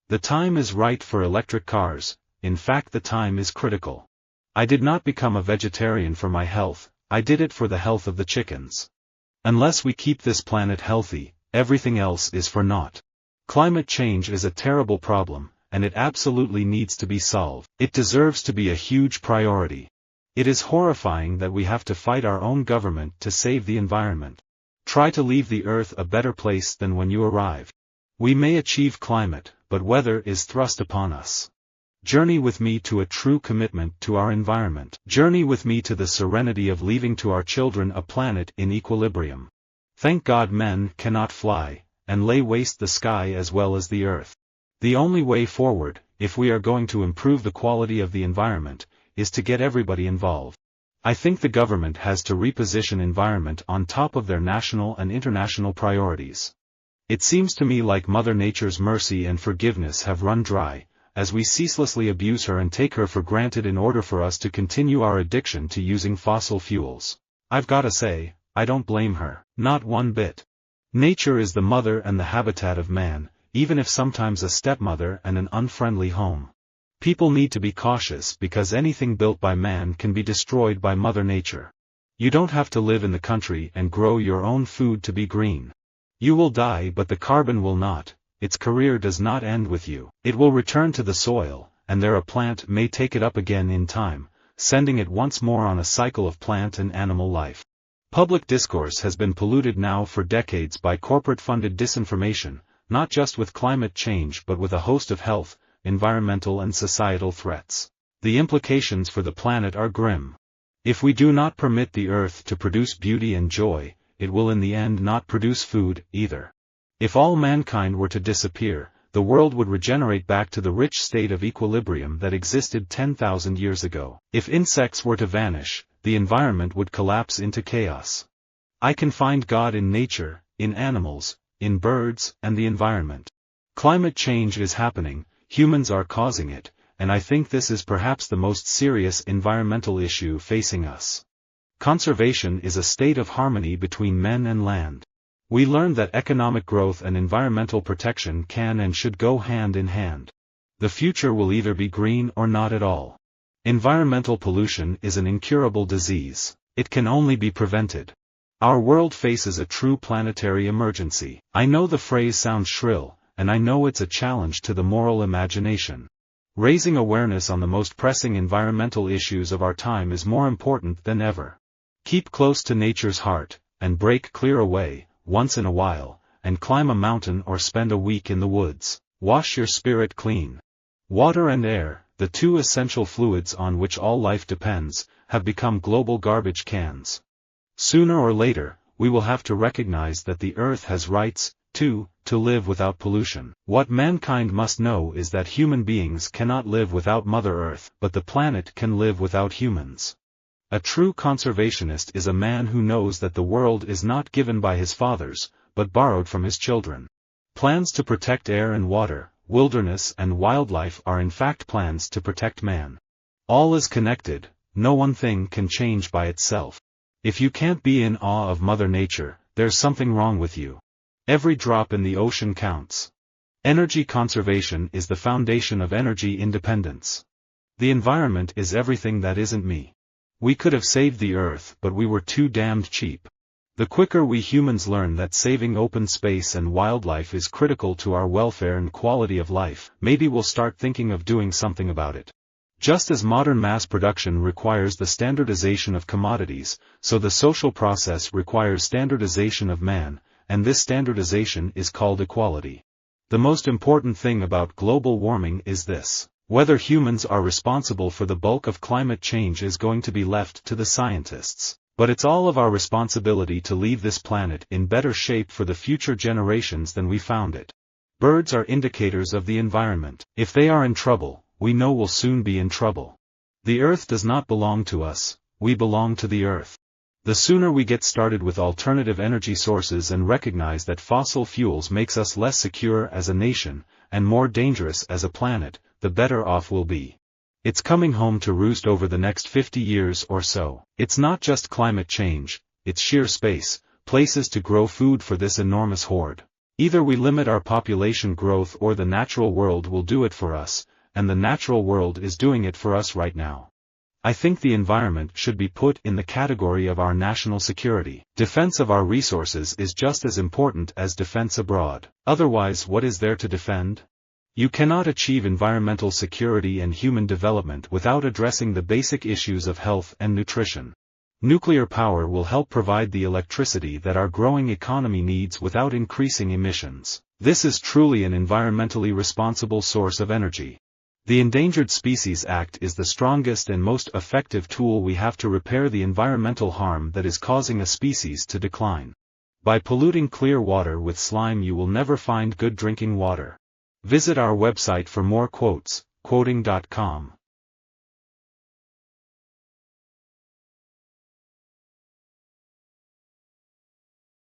The time is right for electric cars, in fact the time is critical. I did not become a vegetarian for my health, I did it for the health of the chickens. Unless we keep this planet healthy, everything else is for naught. Climate change is a terrible problem, and it absolutely needs to be solved. It deserves to be a huge priority. It is horrifying that we have to fight our own government to save the environment. Try to leave the earth a better place than when you arrived. We may achieve climate, but weather is thrust upon us. Journey with me to a true commitment to our environment. Journey with me to the serenity of leaving to our children a planet in equilibrium. Thank God men cannot fly, and lay waste the sky as well as the earth. The only way forward, if we are going to improve the quality of the environment, is to get everybody involved. I think the government has to reposition environment on top of their national and international priorities. It seems to me like Mother Nature's mercy and forgiveness have run dry, as we ceaselessly abuse her and take her for granted in order for us to continue our addiction to using fossil fuels. I've gotta say, I don't blame her, not one bit. Nature is the mother and the habitat of man, even if sometimes a stepmother and an unfriendly home. People need to be cautious because anything built by man can be destroyed by Mother Nature. You don't have to live in the country and grow your own food to be green. You will die but the carbon will not. Its career does not end with you. It will return to the soil, and there a plant may take it up again in time, sending it once more on a cycle of plant and animal life. Public discourse has been polluted now for decades by corporate-funded disinformation, not just with climate change but with a host of health, environmental and societal threats. The implications for the planet are grim. If we do not permit the earth to produce beauty and joy, it will in the end not produce food, either. If all mankind were to disappear, the world would regenerate back to the rich state of equilibrium that existed 10,000 years ago. If insects were to vanish, the environment would collapse into chaos. I can find God in nature, in animals, in birds, and the environment. Climate change is happening, humans are causing it, and I think this is perhaps the most serious environmental issue facing us. Conservation is a state of harmony between men and land. We learned that economic growth and environmental protection can and should go hand in hand. The future will either be green or not at all. Environmental pollution is an incurable disease. It can only be prevented. Our world faces a true planetary emergency. I know the phrase sounds shrill, and I know it's a challenge to the moral imagination. Raising awareness on the most pressing environmental issues of our time is more important than ever. Keep close to nature's heart, and break clear away, once in a while, and climb a mountain or spend a week in the woods. Wash your spirit clean. Water and air, the two essential fluids on which all life depends, have become global garbage cans. Sooner or later, we will have to recognize that the earth has rights, too, to live without pollution. What mankind must know is that human beings cannot live without Mother Earth, but the planet can live without humans. A true conservationist is a man who knows that the world is not given by his fathers, but borrowed from his children. Plans to protect air and water, wilderness and wildlife are in fact plans to protect man. All is connected, no one thing can change by itself. If you can't be in awe of Mother Nature, there's something wrong with you. Every drop in the ocean counts. Energy conservation is the foundation of energy independence. The environment is everything that isn't me. We could have saved the earth but we were too damned cheap. The quicker we humans learn that saving open space and wildlife is critical to our welfare and quality of life, maybe we'll start thinking of doing something about it. Just as modern mass production requires the standardization of commodities, so the social process requires standardization of man, and this standardization is called equality. The most important thing about global warming is this. Whether humans are responsible for the bulk of climate change is going to be left to the scientists. But it's all of our responsibility to leave this planet in better shape for the future generations than we found it. Birds are indicators of the environment. If they are in trouble, we know we'll soon be in trouble. The earth does not belong to us, we belong to the earth. The sooner we get started with alternative energy sources and recognize that fossil fuels makes us less secure as a nation, and more dangerous as a planet, the better off we'll be. It's coming home to roost over the next 50 years or so. It's not just climate change, it's sheer space, places to grow food for this enormous horde. Either we limit our population growth or the natural world will do it for us, and the natural world is doing it for us right now. I think the environment should be put in the category of our national security. Defense of our resources is just as important as defense abroad. Otherwise, what is there to defend? You cannot achieve environmental security and human development without addressing the basic issues of health and nutrition. Nuclear power will help provide the electricity that our growing economy needs without increasing emissions. This is truly an environmentally responsible source of energy. The Endangered Species Act is the strongest and most effective tool we have to repair the environmental harm that is causing a species to decline. By polluting clear water with slime, you will never find good drinking water. Visit our website for more quotes, quoting.com.